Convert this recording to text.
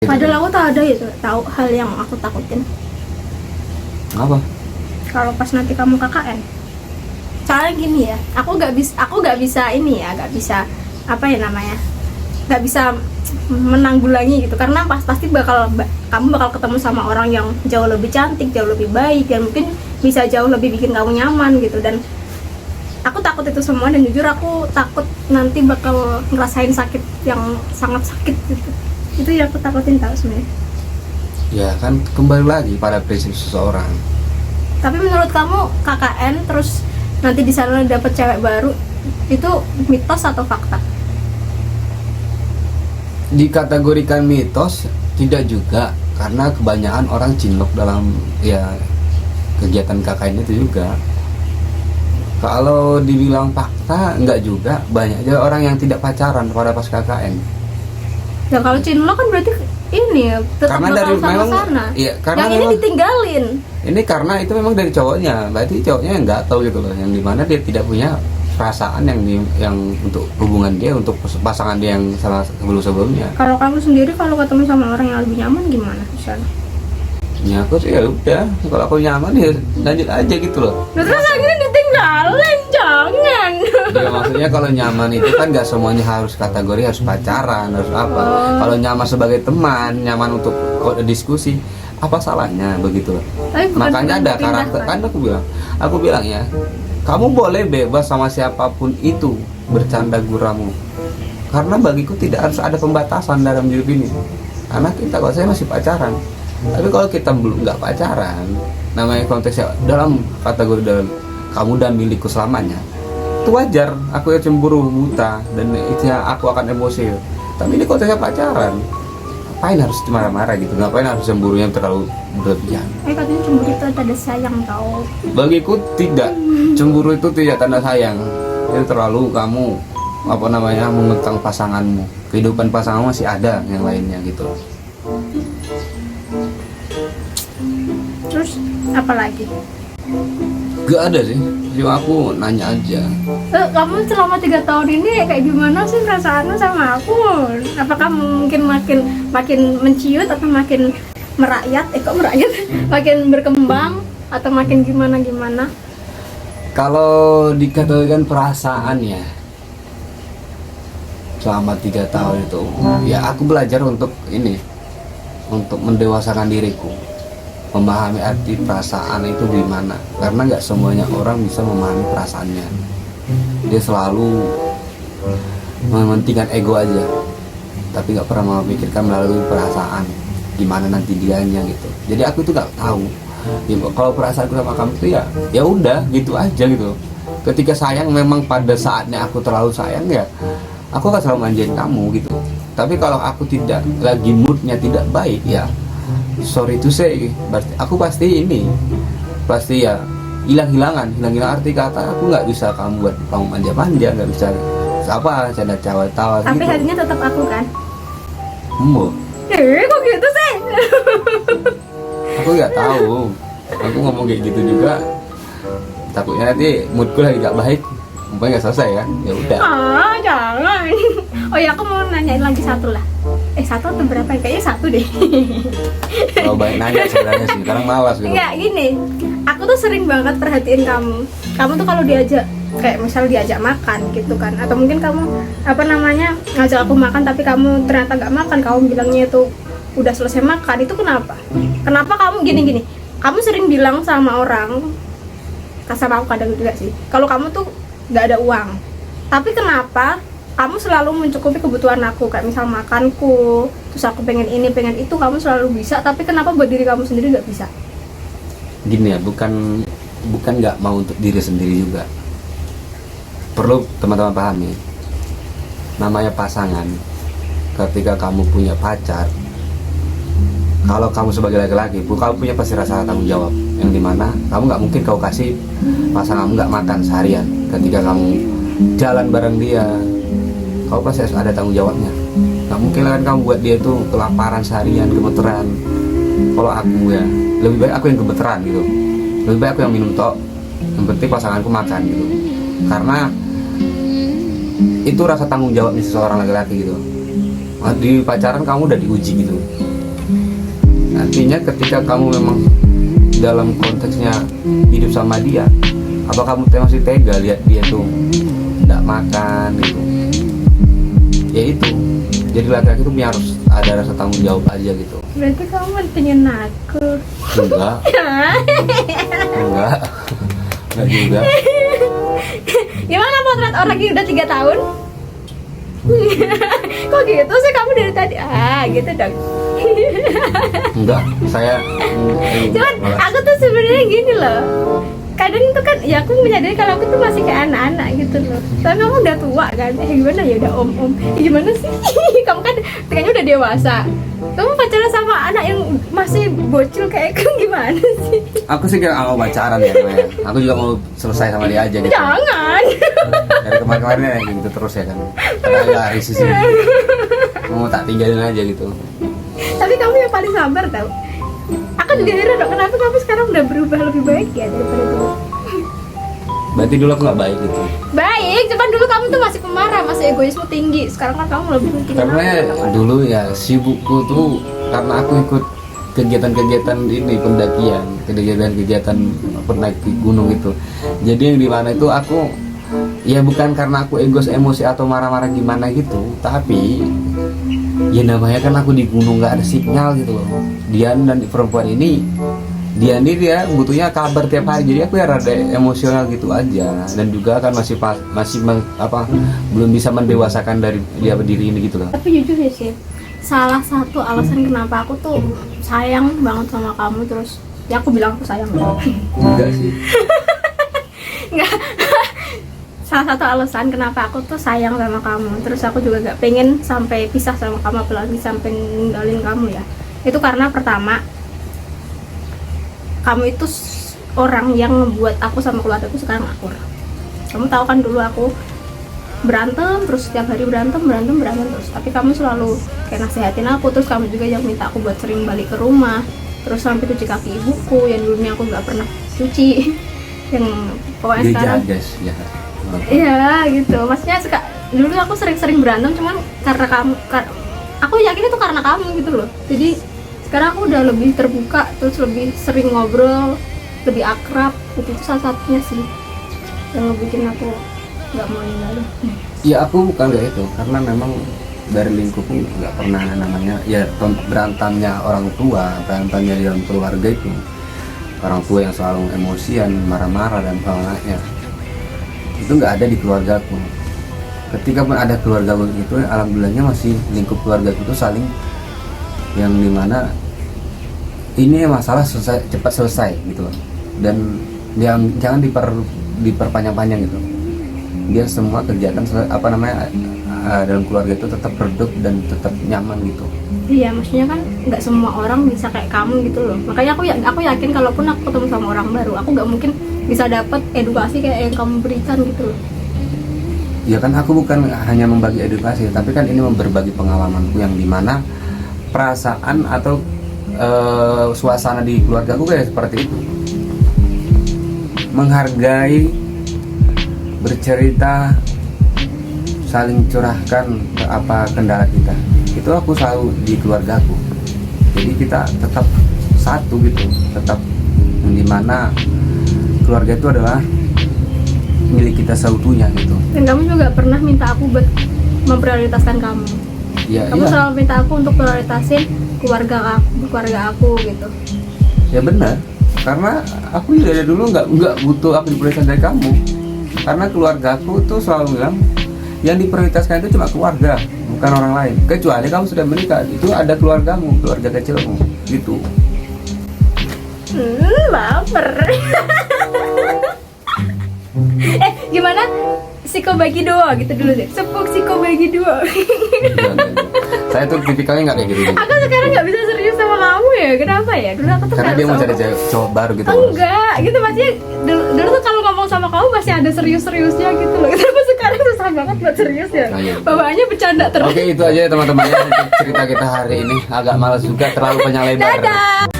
Padahal aku tak ada itu, tahu hal yang aku takutin. Apa? Kalau pas nanti kamu KKN. Soalnya gini ya, aku nggak bisa ini ya, nggak bisa apa ya namanya, nggak bisa menanggulangi gitu, karena pasti kamu bakal ketemu sama orang yang jauh lebih cantik, jauh lebih baik, dan mungkin bisa jauh lebih bikin kamu nyaman gitu. Dan aku takut itu semua, dan jujur aku takut nanti bakal ngerasain sakit yang sangat sakit gitu. Itu yang aku takutin tau sebenarnya. Ya kan kembali lagi pada prinsip seseorang. Tapi menurut kamu KKN terus nanti di sana dapet cewek baru, itu mitos atau fakta? Dikategorikan mitos tidak juga, karena kebanyakan orang cinlok dalam ya kegiatan KKN itu juga. Kalau dibilang fakta enggak juga, banyak aja orang yang tidak pacaran pada pas KKN. Ya kalau cinlok kan berarti ini ya, tetap Karena dari bakal sama memang sana. iya, karena yang ini memang ditinggalin. ini karena itu memang dari cowoknya, berarti cowoknya yang nggak tahu gitu loh, yang dimana dia tidak punya perasaan yang untuk hubungan dia, untuk pasangan dia yang salah sebelumnya. Kalau kamu sendiri kalau ketemu sama orang yang lebih nyaman gimana di sana? Ya aku sih ya udah, kalau aku nyaman ya lanjut aja gitu loh. Nah, terus akhirnya ditinggalin, jangan. Ya maksudnya kalau nyaman itu kan nggak semuanya harus kategori harus pacaran, harus apa. Kalau nyaman sebagai teman, nyaman untuk diskusi, apa salahnya begitu loh. Tapi bukan Makanya ada pindah, karakter, kan? kan aku bilang ya, kamu boleh bebas sama siapapun itu bercanda guramu, karena bagiku tidak harus ada pembatasan dalam hidup ini. Karena kita, kalau saya masih pacaran, tapi kalau kita belum nggak pacaran, namanya konteksnya dalam kategori dalam kamu dan milikku selamanya, itu wajar aku ya cemburu buta, dan itu aku akan emosi. Tapi ini konteksnya pacaran, ngapain harus marah-marah gitu, ngapain harus cemburunya terlalu berlebihan. Katanya cemburu itu tanda sayang tau. Bagiku tidak, cemburu itu tidak tanda sayang, itu terlalu kamu apa namanya mengekang pasanganmu, kehidupan pasanganmu masih ada yang lainnya gitu. Terus apa lagi? Gak ada sih, cuma aku nanya aja. Kamu selama 3 tahun ini kayak gimana sih perasaanmu sama aku? Apakah mungkin makin menciut atau makin merakyat? Kok merakyat? Makin berkembang atau makin gimana? Kalau dikategorikan perasaan ya, selama 3 tahun itu, ya aku belajar untuk ini, untuk mendewasakan diriku, memahami arti perasaan itu gimana. Karena nggak semuanya orang bisa memahami perasaannya. Dia selalu mementingkan ego aja, tapi nggak pernah memikirkan melalui perasaan gimana nanti dianya gitu. Jadi aku itu nggak tahu ya, kalau perasaanku sama kamu itu ya udah gitu aja gitu. Ketika sayang, memang pada saatnya aku terlalu sayang ya aku akan selalu manjain kamu gitu. Tapi kalau aku tidak lagi moodnya tidak baik ya sorry to say, berarti aku pasti ya hilang-hilangan arti kata. Aku nggak bisa kamu buat kamu manja-manja, nggak bisa apa canda tawa Tapi gitu. hatinya tetap aku kan? Kok gitu sih? aku nggak tahu, aku ngomong kayak gitu juga takutnya nanti moodku lagi nggak baik, umpamanya nggak selesai kan, ya udah. Jangan. Oh ya, aku mau nanyain lagi satu lah. Satu atau berapa? Kayaknya satu deh. Kalau baik nanya sebenarnya sih, sekarang malas gitu. Enggak, gini. Aku tuh sering banget perhatiin kamu. Kamu tuh kalau diajak, kayak misal diajak makan gitu kan, atau mungkin kamu apa namanya ngajak aku makan tapi kamu ternyata nggak makan, kamu bilangnya itu udah selesai makan. Itu kenapa kamu gini kamu sering bilang sama orang, sama aku kadang juga sih, kalau kamu tuh nggak ada uang. Tapi kenapa kamu selalu mencukupi kebutuhan aku, kayak misal makanku, terus aku pengen ini pengen itu, kamu selalu bisa. Tapi kenapa buat diri kamu sendiri nggak bisa? Gini ya, bukan nggak mau untuk diri sendiri juga. Perlu teman-teman pahami, namanya pasangan. Ketika kamu punya pacar, kalau kamu sebagai laki-laki, kamu punya pasti rasa tanggung jawab, yang dimana kamu nggak mungkin kau kasih pasanganmu nggak makan seharian. Ketika kamu jalan bareng dia, kau pasti harus ada tanggung jawabnya. Nggak mungkin kan kamu buat dia itu kelaparan seharian, gemeteran. Kalau aku ya, lebih baik aku yang gemeteran gitu, lebih baik aku yang minum tok, yang penting pasanganku makan gitu. Karena itu rasa tanggung jawabnya seseorang laki-laki gitu. Di pacaran kamu udah diuji gitu, artinya ketika kamu memang dalam konteksnya hidup sama dia, apa kamu masih tega lihat dia tuh nggak makan gitu? Ya itu, jadi laki-laki tuh harus ada rasa tanggung jawab aja gitu. Berarti kamu mentingin aku. Enggak, enggak, enggak juga. Gimana potret orang yang udah 3 tahun? Kok gitu sih kamu dari tadi? Gitu dong. Enggak, saya Cuman aku tuh sebenarnya gini loh. Kadang itu kan ya aku menyadari kalau aku tuh masih kayak anak-anak gitu loh. Tapi kamu udah tua kan? Gimana ya udah om-om. Gimana sih? Kamu kan kayaknya udah dewasa. Kamu pacaran sama anak yang masih bocil kayak aku gimana sih? Aku sih gak mau pacaran ya, men. Aku juga mau selesai sama dia aja gitu. Jangan. Dari kemarin-kemarin ya gitu terus ya kan. Agak risih sih. Mau tak tinggalin aja gitu. Tapi kamu yang paling sabar tau. Aku juga heran dong, kenapa kamu sekarang udah berubah lebih baik ya daripada dulu. Berarti dulu aku gak baik gitu. Baik, cuman dulu kamu tuh masih pemarah, masih egoismu tinggi. Sekarang kan kamu lebih tinggi. Karena dulu ya sibukku tuh karena aku ikut kegiatan-kegiatan ini pendakian, kegiatan-kegiatan pendaki gunung itu. Jadi yang di mana itu aku ya bukan karena aku egois emosi atau marah-marah gimana gitu, tapi ya namanya kan aku di gunung nggak ada sinyal gitu loh. Dian dan perempuan ini dia butuhnya kabar tiap hari, jadi aku ya rada emosional gitu aja. Dan juga kan belum bisa mendewasakan dari dia berdiri ini gitu loh. Tapi jujur ya sih, salah satu alasan kenapa aku tuh sayang banget sama kamu, terus ya aku bilang aku sayang Enggak sih. Enggak. Salah satu alasan kenapa aku tuh sayang sama kamu, terus aku juga gak pengen sampai pisah sama kamu, apalagi sampai ninggalin kamu ya. Itu karena pertama, kamu itu orang yang membuat aku sama keluargaku sekarang akur. Kamu tahu kan dulu aku berantem terus, setiap hari berantem terus, tapi kamu selalu kayak nasihatin aku. Terus kamu juga yang minta aku buat sering balik ke rumah, terus sampai cuci kaki ibuku yang dulunya aku nggak pernah cuci. Yang pokoknya Dia sekarang jagas ya. iya gitu, maksudnya dulu aku sering berantem cuman karena kamu, aku yakin itu karena kamu gitu loh. Jadi sekarang aku udah lebih terbuka, terus lebih sering ngobrol, lebih akrab. Itu salah satunya sih yang bikin aku nggak mau ninggalin. Ya aku bukan kayak itu, karena memang dari lingkupku nggak pernah namanya ya berantamnya orang tua, berantamnya di dalam keluarga itu orang tua yang selalu emosian, marah-marah dan anaknya itu nggak ada di keluargaku. Ketika pun ada keluarga itu, alhamdulillahnya masih lingkup keluarga itu saling yang dimana ini masalah cepat selesai gitu loh. Dan yang jangan diperpanjang-panjang gitu. Biar semua kegiatan dalam keluarga itu tetap redup dan tetap nyaman gitu. Iya, maksudnya kan nggak semua orang bisa kayak kamu gitu loh. Makanya aku yakin kalaupun aku ketemu sama orang baru, aku nggak mungkin bisa dapat edukasi kayak yang kamu berikan gitu loh. Ya kan aku bukan hanya membagi edukasi, tapi kan ini berbagi pengalamanku yang dimana perasaan atau suasana di keluarga aku kayak seperti itu. Menghargai, bercerita, saling curahkan apa kendala kita. Itu aku selalu di keluargaku. Jadi kita tetap satu gitu, tetap yang dimana keluarga itu adalah milik kita seutuhnya gitu. Dan kamu juga pernah minta aku buat memprioritaskan kamu. Ya, Kamu iya. selalu minta aku untuk prioritasin keluarga aku gitu. Ya benar. Karena aku dari dulu nggak butuh apa prioritas dari kamu. Karena keluarga aku tuh selalu bilang yang diprioritaskan itu cuma keluarga, bukan orang lain. Kecuali kamu sudah menikah, itu ada keluargamu, keluarga kecilmu, gitu. Baper. Gimana? Siko bagi dua gitu dulu deh. Sepuk siko bagi dua. Saya tuh tipikalnya nggak kayak gitu. Aku sekarang nggak bisa serius sama kamu ya. Kenapa ya? Dulu aku tuh Karena dia mau cari cowok baru gitu. Enggak, gitu maksudnya dulu tuh kalau ngomong sama kamu masih ada serius-seriusnya gitu loh. Tapi sekarang susah banget buat serius ya. Nah, iya. Bawaannya bercanda terus. Oke, itu aja ya teman-teman ya untuk cerita kita hari ini. Agak malas juga, terlalu panjang lebar. Dadah.